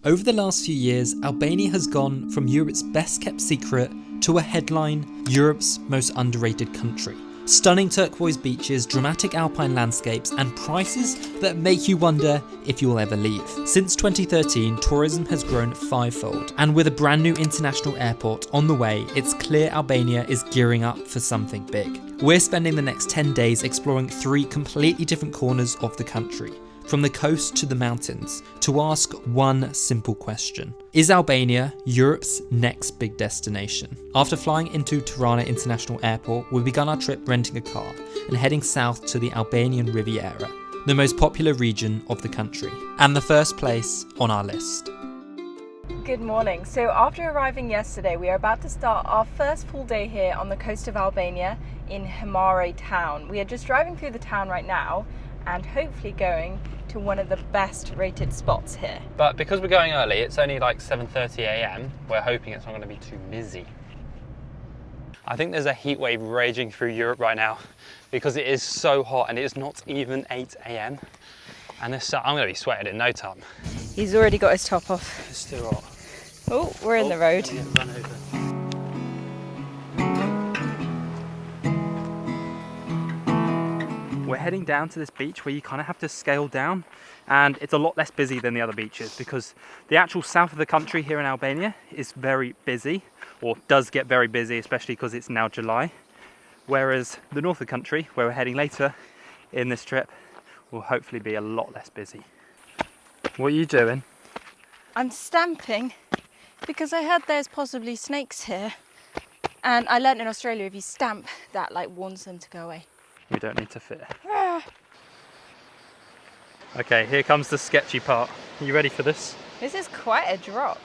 Over the last few years, Albania has gone from Europe's best kept secret to a headline, Europe's most underrated country. Stunning turquoise beaches, dramatic alpine landscapes, and prices that make you wonder if you'll ever leave. Since 2013, tourism has grown fivefold, and with a brand new international airport on the way, it's clear Albania is gearing up for something big. We're spending the next 10 days exploring 3 completely different corners of the country, from the coast to the mountains, to ask one simple question. Is Albania Europe's next big destination? After flying into Tirana International Airport, we begun our trip renting a car and heading south to the Albanian Riviera, the most popular region of the country, and the first place on our list. Good morning. So after arriving yesterday, we are about to start our first full day here on the coast of Albania in Himare town. We are just driving through the town right now and hopefully going to one of the best rated spots here. But because we're going early, it's only like 7:30 a.m. We're hoping it's not going to be too busy. I think there's a heat wave raging through Europe right now because it is so hot and it's not even 8 a.m. and I'm going to be sweating in no time. He's already got his top off. It's still hot. Oh, we're in the road. Yeah, run over. We're heading down to this beach where you kind of have to scale down, and it's a lot less busy than the other beaches because the actual south of the country here in Albania is very busy, or does get very busy, especially because it's now July, whereas the north of the country, where we're heading later in this trip, will hopefully be a lot less busy. What are you doing? I'm stamping because I heard there's possibly snakes here, and I learned in Australia if you stamp, that like warns them to go away. We don't need to fear. Okay, here comes the sketchy part. Are you ready for this? This is quite a drop.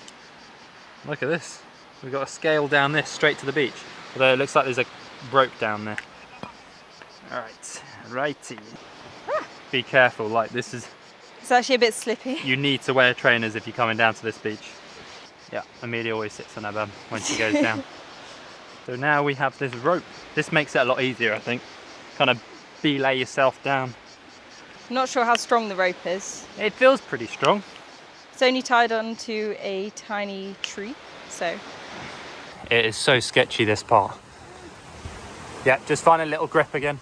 Look at this. We've got to scale down this straight to the beach. Although it looks like there's a rope down there. Alright, righty. Be careful, like this is... It's actually a bit slippy. You need to wear trainers if you're coming down to this beach. Yeah, Emilia always sits on her bum when she goes down. So now we have this rope. This makes it a lot easier, I think. Kind of belay yourself down. Not sure how strong the rope is. It feels pretty strong. It's only tied onto a tiny tree, so... It is so sketchy, this part. Yeah, just find a little grip again.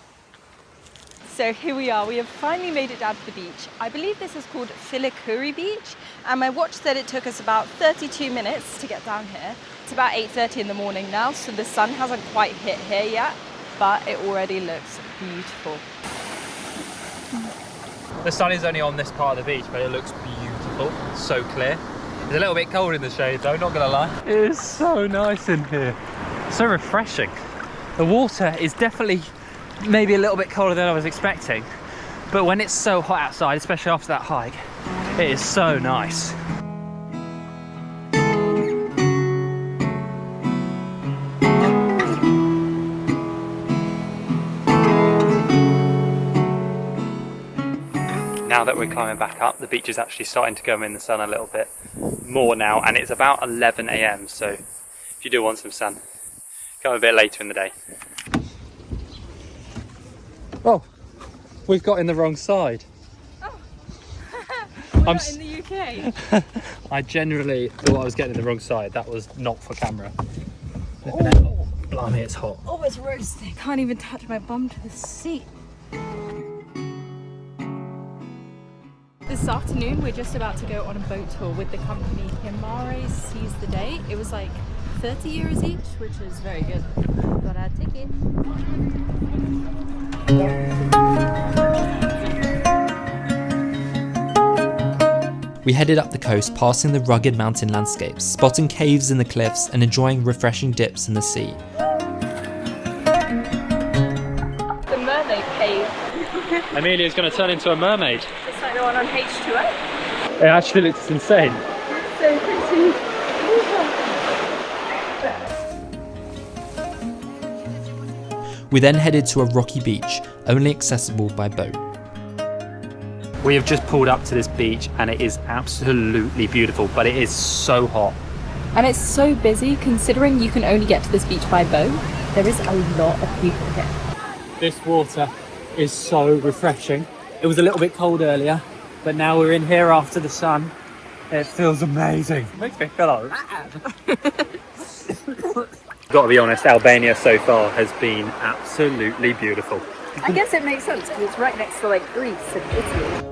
So here we are, we have finally made it down to the beach. I believe this is called Filicuri Beach, and my watch said it took us about 32 minutes to get down here. It's about 8:30 in the morning now, so the sun hasn't quite hit here yet, but it already looks beautiful. The sun is only on this part of the beach, but it looks beautiful, so clear. It's a little bit cold in the shade though, not gonna lie. It is so nice in here. So refreshing. The water is definitely maybe a little bit colder than I was expecting, but when it's so hot outside, especially after that hike, it is so nice. Now that we're climbing back up, the beach is actually starting to go in the sun a little bit more now, and it's about 11 a.m. so if you do want some sun, come a bit later in the day. Oh, we've got in the wrong side. Oh, we're not in the UK. I generally thought I was getting in the wrong side. That was not for camera. Oh. Blimey, it's hot. Oh, it's roasting. Can't even touch my bum to the seat. This afternoon, we're just about to go on a boat tour with the company Himare Seize the Day. It was like 30 euros each, which is very good. Got our ticket. We headed up the coast, passing the rugged mountain landscapes, spotting caves in the cliffs and enjoying refreshing dips in the sea. The mermaid cave. Amelia's going to turn into a mermaid. Just like the one on H2O. It actually looks insane. So pretty. We then headed to a rocky beach, only accessible by boat. We have just pulled up to this beach and it is absolutely beautiful, but it is so hot. And it's so busy, considering you can only get to this beach by boat. There is a lot of people here. This water is so refreshing. It was a little bit cold earlier, but now we're in here after the sun It feels amazing. It makes me feel alive. Got to be honest, Albania so far has been absolutely beautiful. I guess it makes sense because it's right next to like Greece and Italy.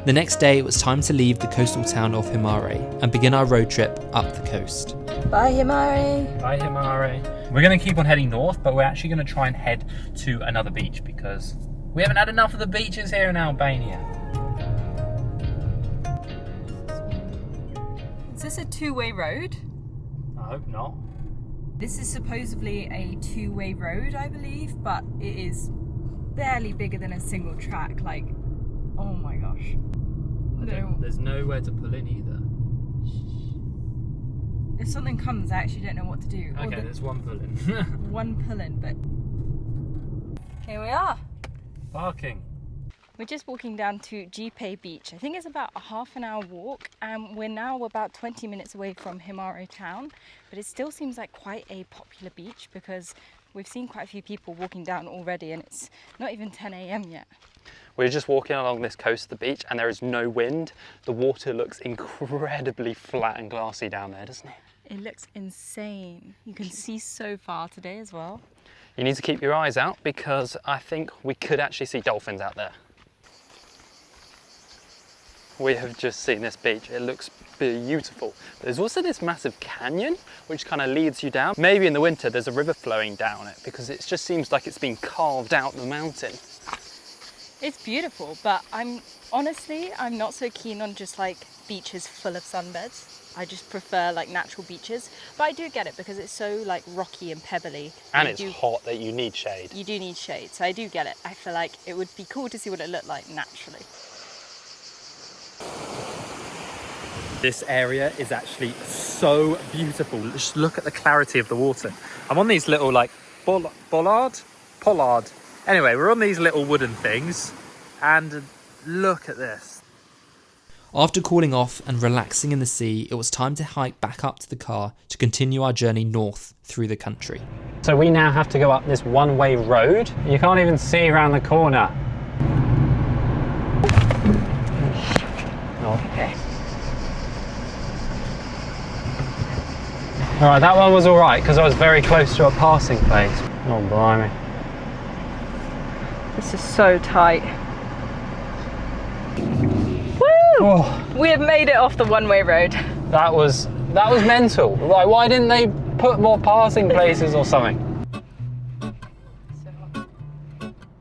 The next day it was time to leave the coastal town of Himare and begin our road trip up the coast. Bye Himare. Bye Himare. We're going to keep on heading north, but we're actually going to try and head to another beach because we haven't had enough of the beaches here in Albania. Is this a two-way road? I hope not. This is supposedly a two-way road, I believe, but it is barely bigger than a single track. Like, oh my gosh. There's nowhere to pull in either. If something comes, I actually don't know what to do. Okay, there's one pull in. One pull-in, but here we are. Parking. We're just walking down to Gipay Beach. I think it's about a half an hour walk, and we're now about 20 minutes away from Himare town, but it still seems like quite a popular beach because we've seen quite a few people walking down already, and it's not even 10 a.m. yet. We're just walking along this coast of the beach and there is no wind. The water looks incredibly flat and glassy down there, doesn't it? It looks insane. You can see so far today as well. You need to keep your eyes out because I think we could actually see dolphins out there. We have just seen this beach. It looks beautiful. There's also this massive canyon which kind of leads you down. Maybe in the winter there's a river flowing down it because it just seems like it's been carved out the mountain. It's beautiful, but I'm not so keen on just like beaches full of sunbeds. I just prefer like natural beaches, but I do get it because it's so like rocky and pebbly. And it's hot that you need shade. You do need shade, so I do get it. I feel like it would be cool to see what it looked like naturally. This area is actually so beautiful. Just look at the clarity of the water. I'm on these little like pollard. Anyway, we're on these little wooden things and look at this. After cooling off and relaxing in the sea, it was time to hike back up to the car to continue our journey north through the country. So we now have to go up this one-way road. You can't even see around the corner. Okay. Alright, that one was alright because I was very close to a passing place. Oh, blimey. This is so tight. Woo! Oh, We have made it off the one-way road. that was mental. Like, why didn't they put more passing places or something?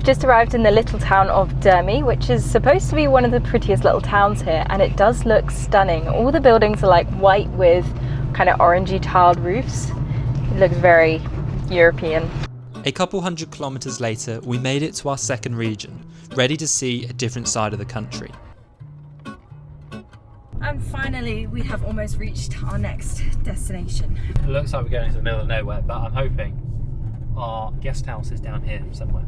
Just arrived in the little town of Durmi, which is supposed to be one of the prettiest little towns here, and it does look stunning. All the buildings are like white with kind of orangey tiled roofs. It looks very European. A couple hundred kilometres later, we made it to our second region, ready to see a different side of the country. And finally, we have almost reached our next destination. It looks like we're going to the middle of nowhere, but I'm hoping our guest house is down here somewhere.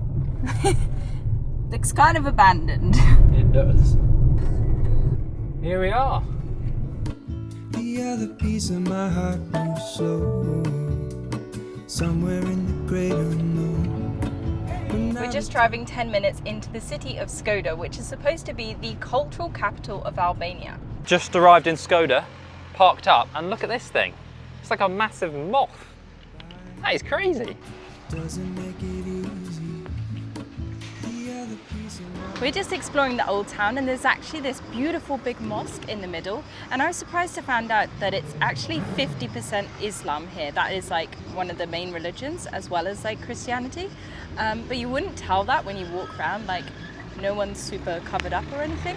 Looks kind of abandoned. It does. Here we are. The other piece of my heart moves slow, somewhere in the great unknown. We're just driving 10 minutes into the city of Shkodër, which is supposed to be the cultural capital of Albania. Just arrived in Shkodër, parked up, and look at this thing. It's like a massive moth. That is crazy. Doesn't make it easy. The other piece of my We're just exploring the old town, and there's actually this beautiful big mosque in the middle, and I was surprised to find out that it's actually 50% Islam here. That is like one of the main religions, as well as like Christianity, but you wouldn't tell that when you walk around. Like, no one's super covered up or anything.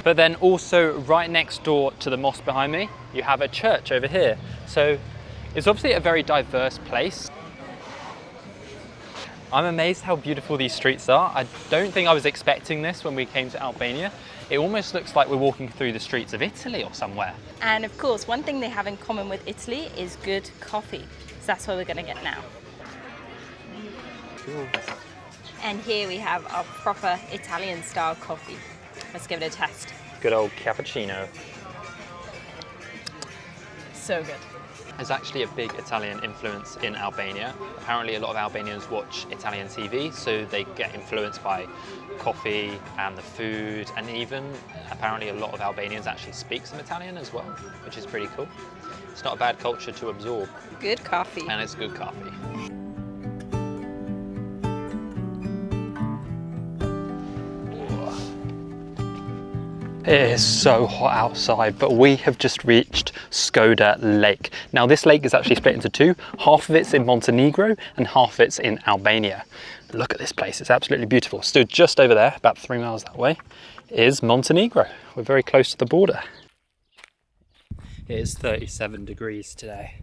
But then also right next door to the mosque behind me, you have a church over here. So it's obviously a very diverse place. I'm amazed how beautiful these streets are. I don't think I was expecting this when we came to Albania. It almost looks like we're walking through the streets of Italy or somewhere. And of course, one thing they have in common with Italy is good coffee. So that's what we're gonna get now. Cool. And here we have our proper Italian style coffee. Let's give it a test. Good old cappuccino. So good. There's actually a big Italian influence in Albania. Apparently a lot of Albanians watch Italian TV, so they get influenced by coffee and the food, and even apparently a lot of Albanians actually speak some Italian as well, which is pretty cool. It's not a bad culture to absorb. Good coffee. And it's good coffee. It is so hot outside, but we have just reached Shkodër Lake. Now this lake is actually split into two. Half of it's in Montenegro and half of it's in Albania. Look at this place, it's absolutely beautiful. Stood just over there, about 3 miles that way, is Montenegro. We're very close to the border. It is 37 degrees today.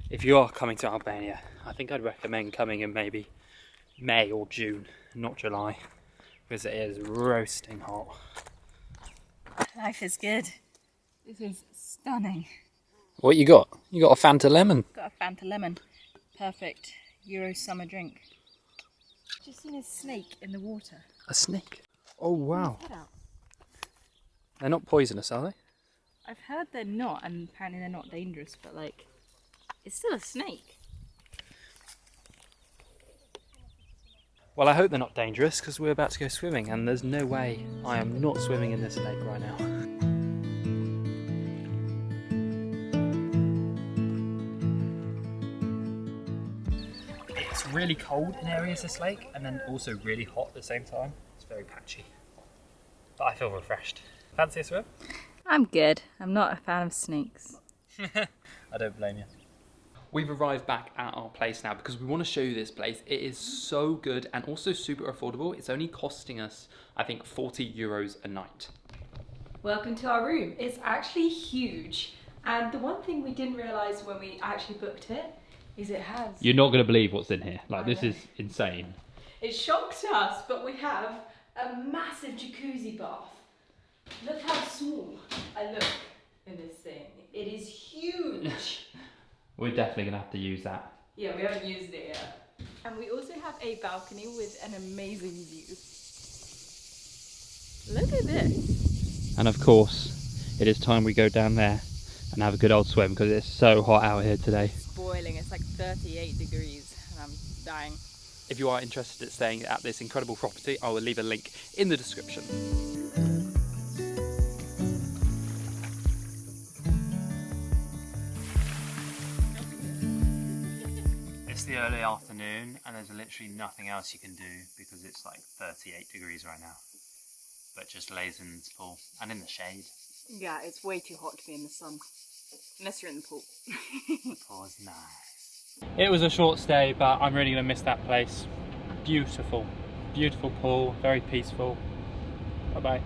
If you are coming to Albania, I think I'd recommend coming in maybe May or June, not July, because it is roasting hot. Life is good. This is stunning. What you got? You got a Fanta lemon. Got a Fanta lemon. Perfect Euro summer drink. Just seen a snake in the water. A snake? Oh wow. Head out. They're not poisonous, are they? I've heard they're not, and apparently they're not dangerous, but like, it's still a snake. Well, I hope they're not dangerous, because we're about to go swimming, and there's no way I am not swimming in this lake right now. It's really cold in areas of this lake, and then also really hot at the same time. It's very patchy. But I feel refreshed. Fancy a swim? I'm good. I'm not a fan of snakes. I don't blame you. We've arrived back at our place now because we want to show you this place. It is so good and also super affordable. It's only costing us, I think, 40 euros a night. Welcome to our room. It's actually huge. And the one thing we didn't realise when we actually booked it is it has... You're not going to believe what's in here. Like, this know. is insane. It shocked us, but we have a massive jacuzzi bath. Look how small I look in this thing. It is huge. We're definitely going to have to use that. Yeah, we haven't used it yet. And we also have a balcony with an amazing view. Look at this. And of course, it is time we go down there and have a good old swim because it's so hot out here today. It's boiling, it's like 38 degrees and I'm dying. If you are interested in staying at this incredible property, I will leave a link in the description. It's the early afternoon and there's literally nothing else you can do because it's like 38 degrees right now. But just lays in the pool and in the shade. Yeah, it's way too hot to be in the sun. Unless you're in the pool. The pool is nice. It was a short stay, but I'm really going to miss that place. Beautiful. Beautiful pool, very peaceful. Bye-bye.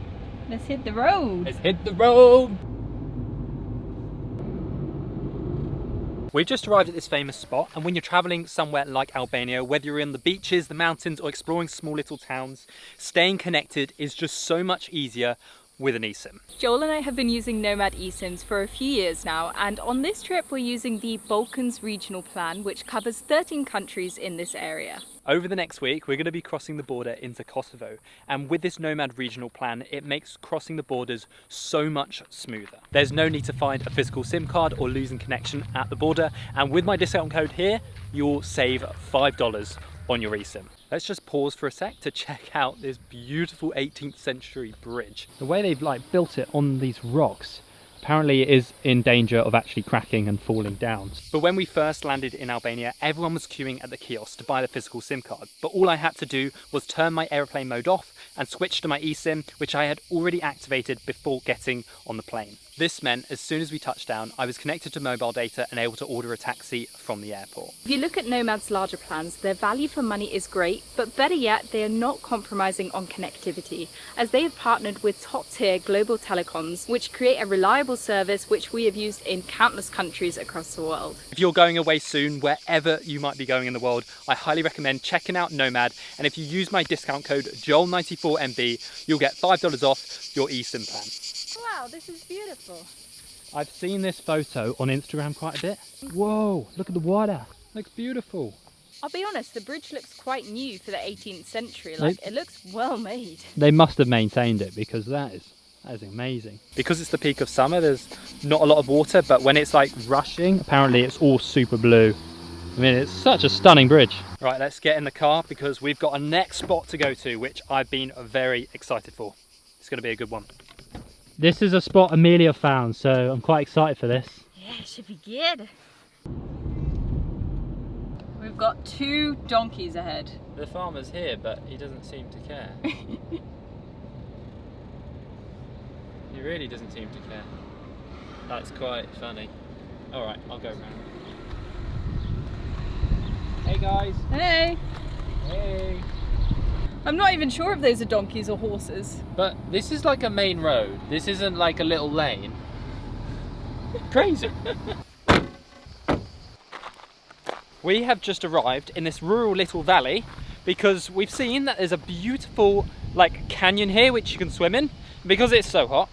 Let's hit the road. Let's hit the road! We've just arrived at this famous spot, and when you're travelling somewhere like Albania, whether you're in the beaches, the mountains, or exploring small little towns, staying connected is just so much easier with an eSIM. Joel and I have been using Nomad eSIMs for a few years now, and on this trip we're using the Balkans regional plan, which covers 13 countries in this area. Over the next week, we're going to be crossing the border into Kosovo, and with this Nomad regional plan, it makes crossing the borders so much smoother. There's no need to find a physical SIM card or losing connection at the border, and with my discount code here, you'll save $5 on your eSIM. Let's just pause for a sec to check out this beautiful 18th century bridge. The way they've built it on these rocks, apparently it is in danger of actually cracking and falling down. But when we first landed in Albania, everyone was queuing at the kiosk to buy the physical SIM card. But all I had to do was turn my airplane mode off and switch to my eSIM, which I had already activated before getting on the plane. This meant as soon as we touched down, I was connected to mobile data and able to order a taxi from the airport. If you look at Nomad's larger plans, their value for money is great, but better yet, they are not compromising on connectivity, as they have partnered with top-tier global telecoms, which create a reliable service which we have used in countless countries across the world. If you're going away soon, wherever you might be going in the world, I highly recommend checking out Nomad, and if you use my discount code JOEL94MB, you'll get $5 off your eSIM plan. Wow, this is beautiful. I've seen this photo on Instagram quite a bit. Whoa, look at the water. Looks beautiful. I'll be honest, the bridge looks quite new for the 18th century. Like, it looks well made. They must have maintained it because that is That is amazing. Because it's the peak of summer, there's not a lot of water, but when it's like rushing, apparently it's all super blue. I mean, it's such a stunning bridge. Right, let's get in the car because we've got a next spot to go to, which I've been very excited for. It's going to be a good one. This is a spot Emilia found, so I'm quite excited for this. Yeah, it should be good. We've got 2 donkeys ahead. The farmer's here, but he doesn't seem to care. He really doesn't seem to care. That's quite funny. Alright, I'll go round. Hey guys! Hey! Hey! I'm not even sure if those are donkeys or horses. But this is like a main road. This isn't like a little lane. Crazy! We have just arrived in this rural little valley because we've seen that there's a beautiful like canyon here which you can swim in. Because it's so hot,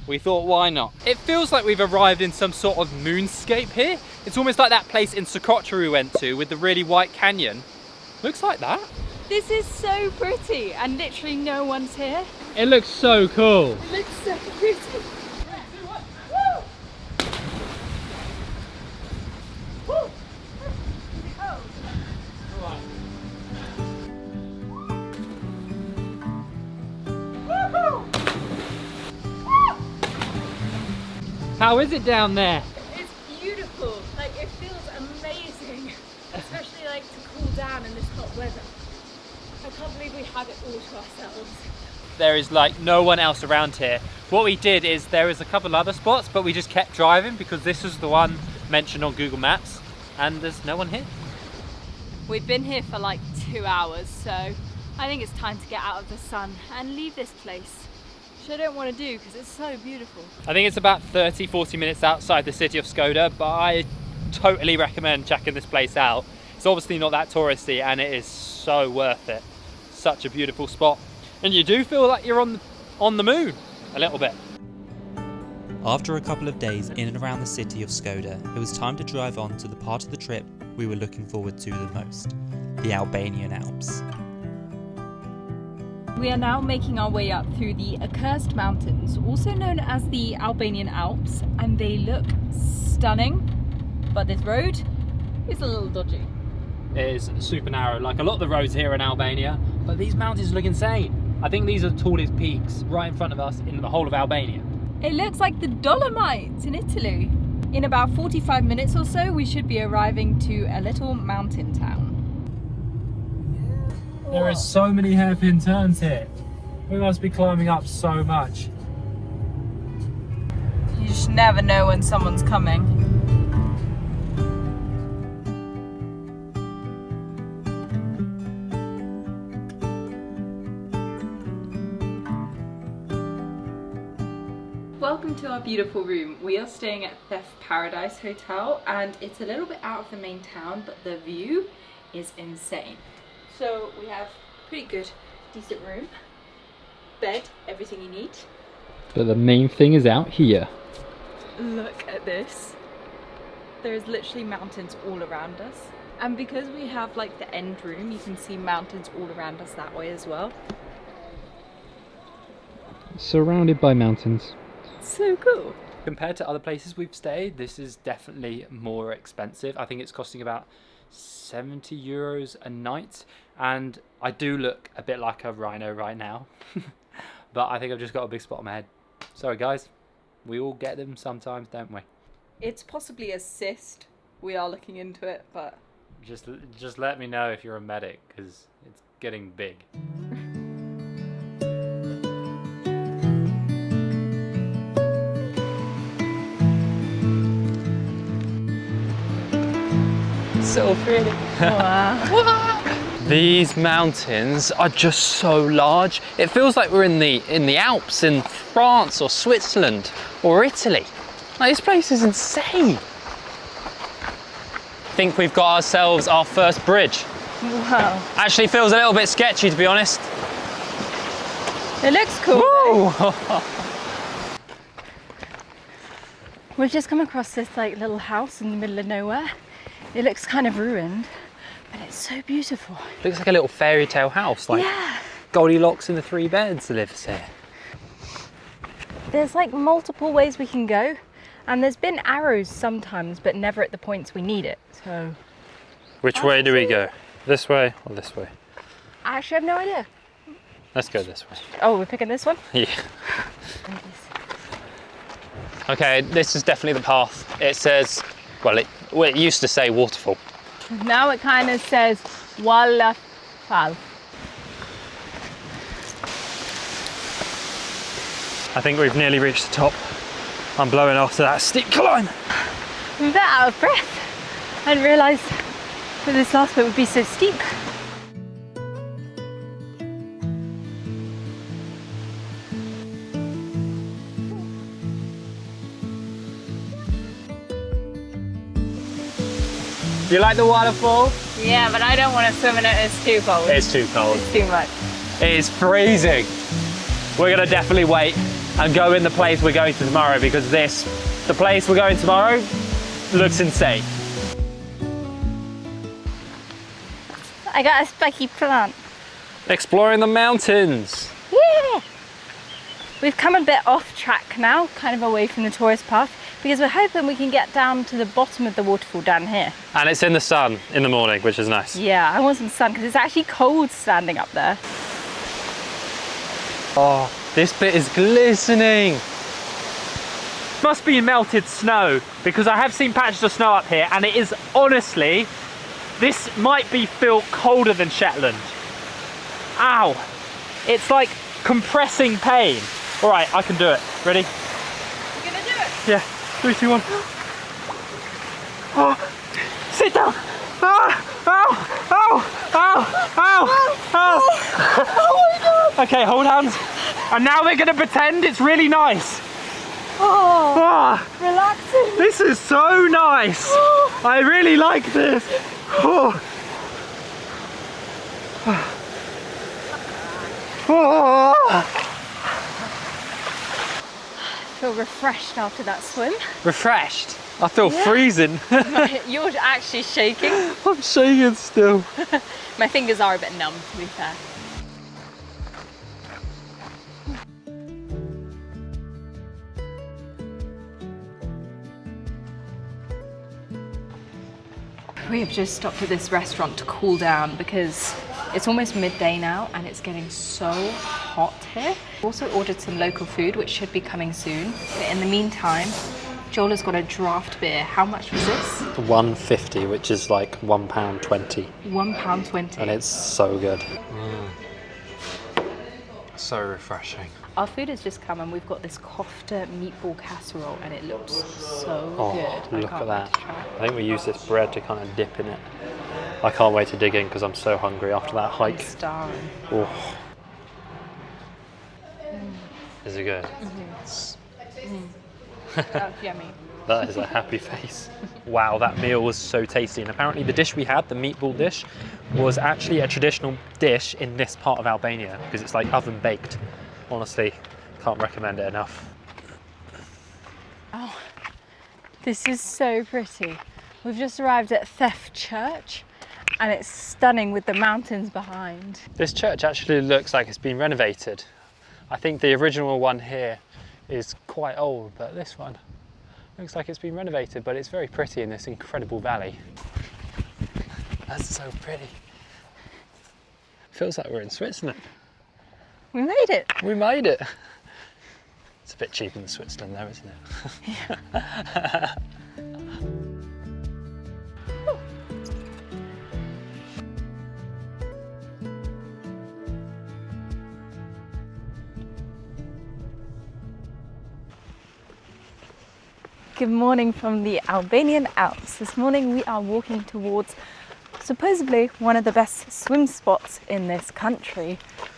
we thought why not? It feels like we've arrived in some sort of moonscape here. It's almost like that place in Shkodër we went to with the really white canyon. Looks like that. This is so pretty and literally no one's here. It looks so cool. It looks so pretty. How is it down there? It's beautiful. Like it feels amazing, especially like to cool down in this hot weather. I can't believe we have it all to ourselves. There is like no one else around here. What we did is there is a couple other spots, but we just kept driving because this was the one mentioned on Google Maps, and there's no one here. We've been here for like 2 hours, so I think it's time to get out of the sun and leave this place. Which I don't want to do because it's so beautiful. I think it's about 30-40 minutes outside the city of Shkodër, but I totally recommend checking this place out. It's obviously not that touristy and it is so worth it. Such a beautiful spot. And you do feel like you're on the moon a little bit. After a couple of days in and around the city of Shkodër, it was time to drive on to the part of the trip we were looking forward to the most, the Albanian Alps. We are now making our way up through the accursed mountains, also known as the Albanian Alps, and they look stunning, but this road is a little dodgy. It is super narrow, like a lot of the roads here in Albania, but these mountains look insane. I think these are the tallest peaks right in front of us in the whole of Albania. It looks like the Dolomites in Italy. In about 45 minutes or so, we should be arriving to a little mountain town. There are so many hairpin turns here. We must be climbing up so much. You just never know when someone's coming. Welcome to our beautiful room. We are staying at Theth Paradise Hotel and it's a little bit out of the main town, but the view is insane. So we have pretty good, decent room, bed, everything you need. But the main thing is out here. Look at this. There's literally mountains all around us. And because we have like the end room, you can see mountains all around us that way as well. Surrounded by mountains. So cool. Compared to other places we've stayed, this is definitely more expensive. I think it's costing about 70 euros a night, and I do look a bit like a rhino right now. But I think I've just got a big spot on my head. Sorry guys, we all get them sometimes, don't we? It's possibly a cyst. We are looking into it, but just let me know if you're a medic, because it's getting big. So pretty. wow. These mountains are just so large. It feels like we're in the Alps in France or Switzerland or Italy. Like, this place is insane. I think we've got ourselves our first bridge. Wow. Actually feels a little bit sketchy, to be honest. It looks cool. Woo! We've just come across this like little house in the middle of nowhere. It looks kind of ruined, but it's so beautiful. Looks like a little fairy tale house, like yeah. Goldilocks and the 3 beds lives here. There's like multiple ways we can go, and there's been arrows sometimes, but never at the points we need it. So Which way do we go? This way or this way? I actually have no idea. Let's go this way. Oh, we're picking this one? Yeah. Okay, this is definitely the path. It says, well, it used to say waterfall. Now it kind of says Walla Fall. I think we've nearly reached the top. I'm blowing after that steep climb. I'm a bit out of breath. I didn't realise that this last bit would be so steep. Do you like the waterfall? Yeah, but I don't want to swim in it. It's too cold. It's too cold. It's too much. It is freezing. We're gonna definitely wait and go in the place we're going to tomorrow, because the place we're going tomorrow looks insane. I got a spiky plant. Exploring the mountains. Yeah! We've come a bit off track now, kind of away from the tourist path, because we're hoping we can get down to the bottom of the waterfall down here. And it's in the sun in the morning, which is nice. Yeah, I want some sun because it's actually cold standing up there. Oh, this bit is glistening. Must be melted snow, because I have seen patches of snow up here, and it is honestly, this might feel colder than Shetland. Ow! It's like compressing pain. All right, I can do it. Ready? You're gonna do it? Yeah. 3, 2, 1. Oh, sit down. Ah, ow, ow, ow, ow, ow. Oh my God. Okay, hold hands. And now we're gonna pretend it's really nice. Oh, Ah, relaxing. this is so nice. I really like this. Oh. Oh. I feel refreshed after that swim. Refreshed. I feel freezing. You're actually shaking. I'm shaking still. My fingers are a bit numb, to be fair. We have just stopped at this restaurant to cool down because it's almost midday now and it's getting so hot here. We also ordered some local food, which should be coming soon. But in the meantime, Joel has got a draft beer. How much was this? £1.50, which is like £1.20. £1.20. And it's so good. So refreshing. Our food has just come and we've got this kofta meatball casserole and it looks so Oh, good. look I at can't wait that. to try it. I think we use this bread to kind of dip in it. I can't wait to dig in because I'm so hungry after that I'm hike. starving. Oh. Is it good? That's yummy. That is a happy face. Wow, that meal was so tasty. And apparently the dish we had, the meatball dish, was actually a traditional dish in this part of Albania because it's like oven baked. Honestly, can't recommend it enough. Oh, this is so pretty. We've just arrived at Theth Church and it's stunning with the mountains behind. This church actually looks like it's been renovated. I think the original one here is quite old, but this one looks like it's been renovated, but it's very pretty in this incredible valley. That's so pretty. Feels like we're in Switzerland. We made it. We made it. It's a bit cheaper than Switzerland though, isn't it? Yeah. Good morning from the Albanian Alps. This morning we are walking towards supposedly one of the best swim spots in this country.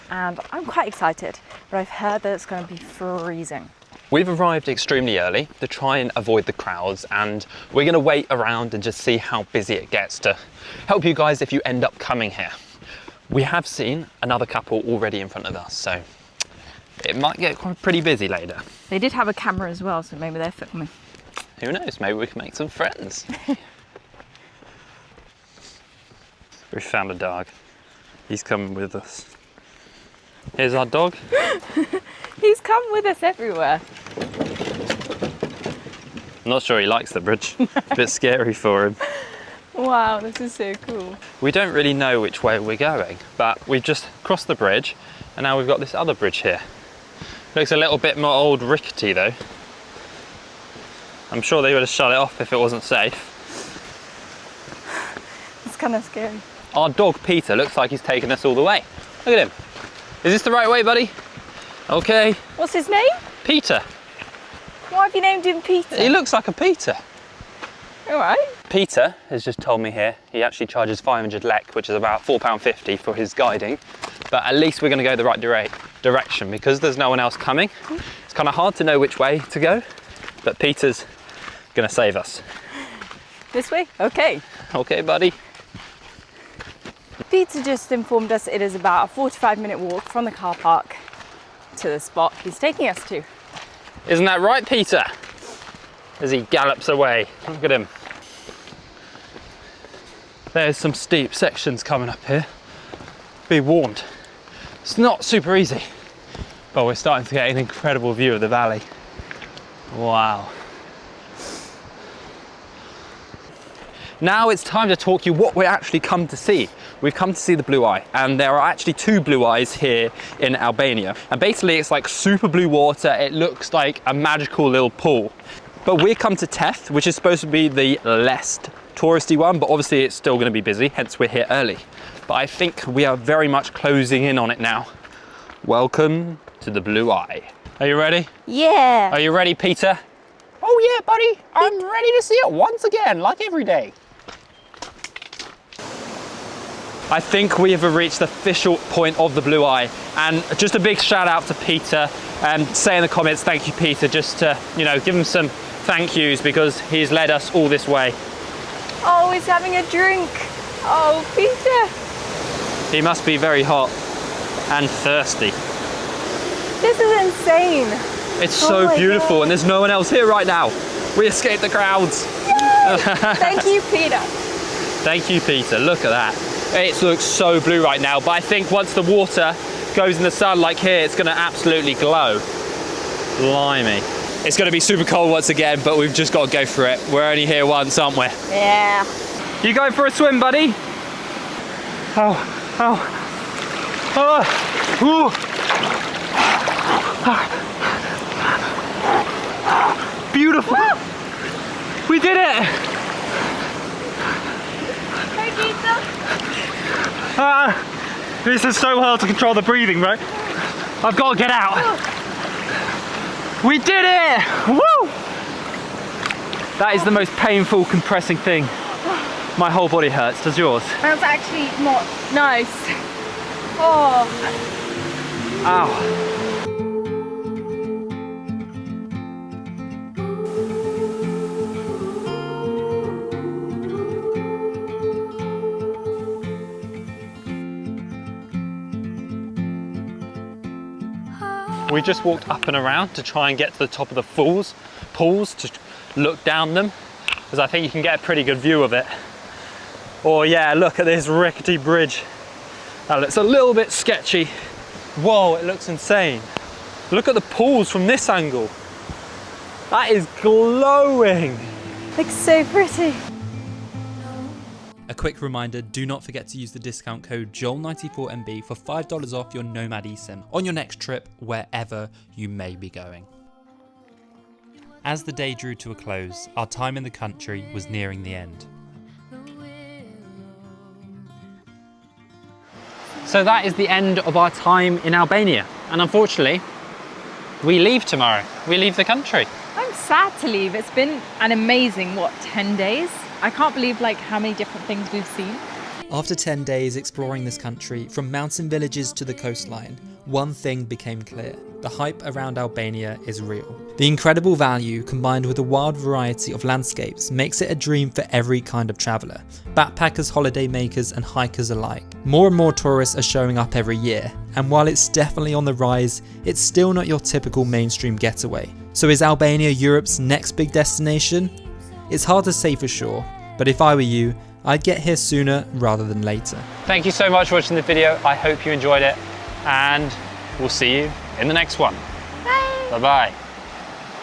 And I'm quite excited, but I've heard that it's going to be freezing. We've arrived extremely early to try and avoid the crowds, and we're going to wait around and just see how busy it gets to help you guys if you end up coming here. We have seen another couple already in front of us, so it might get pretty busy later. They did have a camera as well, so maybe they're filming. Who knows, maybe we can make some friends. We found a dog. He's coming with us. Here's our dog. He's come with us everywhere. I'm not sure he likes the bridge. A bit scary for him. Wow, this is so cool. We don't really know which way we're going, but we've just crossed the bridge and now we've got this other bridge here. Looks a little bit more old rickety though. I'm sure they would have shut it off if it wasn't safe. It's kind of scary. Our dog Peter looks like he's taking us all the way. Look at him. Is this the right way, buddy? Okay. What's his name? Peter. Why have you named him Peter? He looks like a Peter. All right. Peter has just told me here he actually charges 500 lek, which is about £4.50 for his guiding. But at least we're going to go the right direction because there's no one else coming. It's kind of hard to know which way to go, but Peter's going to save us. This way? Okay. Okay, buddy. Peter just informed us it is about a 45-minute walk from the car park to the spot he's taking us to. Isn't that right, Peter? As he gallops away. Look at him. There's some steep sections coming up here. Be warned. It's not super easy, but we're starting to get an incredible view of the valley. Wow. Now it's time to talk you what we're actually come to see. We've come to see the Blue Eye, and there are actually 2 Blue Eyes here in Albania. And basically it's like super blue water. It looks like a magical little pool. But we've come to Theth, which is supposed to be the less touristy one, but obviously it's still going to be busy, hence we're here early. But I think we are very much closing in on it now. Welcome to the Blue Eye. Are you ready? Yeah. Are you ready, Peter? Oh yeah, buddy. I'm ready to see it once again, like every day. I think we have reached the official point of the Blue Eye, and just a big shout out to Peter, and say in the comments thank you, Peter, just to, you know, give him some thank yous because he's led us all this way. Oh, he's having a drink. Oh, Peter. He must be very hot and thirsty. This is insane. It's so beautiful, and there's no one else here right now. We escaped the crowds. Thank you, Peter. Thank you, Peter. Look at that. It looks so blue right now, but I think once the water goes in the sun like here, it's going to absolutely glow. Blimey. It's going to be super cold once again, but we've just got to go for it. We're only here once, aren't we? Yeah. You going for a swim, buddy? Oh, oh, oh, ooh. Beautiful. We did it. Hey, Peter. This is so hard to control the breathing, right? I've got to get out. We did it! Woo! That is the most painful, compressing thing. My whole body hurts. Does yours? That's actually not nice. Oh. Ow. We just walked up and around to try and get to the top of the pools to look down them, because I think you can get a pretty good view of it. Oh yeah, look at this rickety bridge. That looks a little bit sketchy. Whoa, it looks insane. Look at the pools from this angle. That is glowing. Looks so pretty. A quick reminder, do not forget to use the discount code JOEL94MB for $5 off your Nomad eSIM on your next trip wherever you may be going. As the day drew to a close, our time in the country was nearing the end. So that is the end of our time in Albania, and unfortunately we leave tomorrow. We leave the country. I'm sad to leave. It's been an amazing, 10 days? I can't believe how many different things we've seen. After 10 days exploring this country, from mountain villages to the coastline, one thing became clear. The hype around Albania is real. The incredible value combined with a wild variety of landscapes makes it a dream for every kind of traveller. Backpackers, holiday makers and hikers alike. More and more tourists are showing up every year, and while it's definitely on the rise, it's still not your typical mainstream getaway. So is Albania Europe's next big destination? It's hard to say for sure, but if I were you, I'd get here sooner rather than later. Thank you so much for watching the video. I hope you enjoyed it, and we'll see you in the next one. Bye. Bye-bye.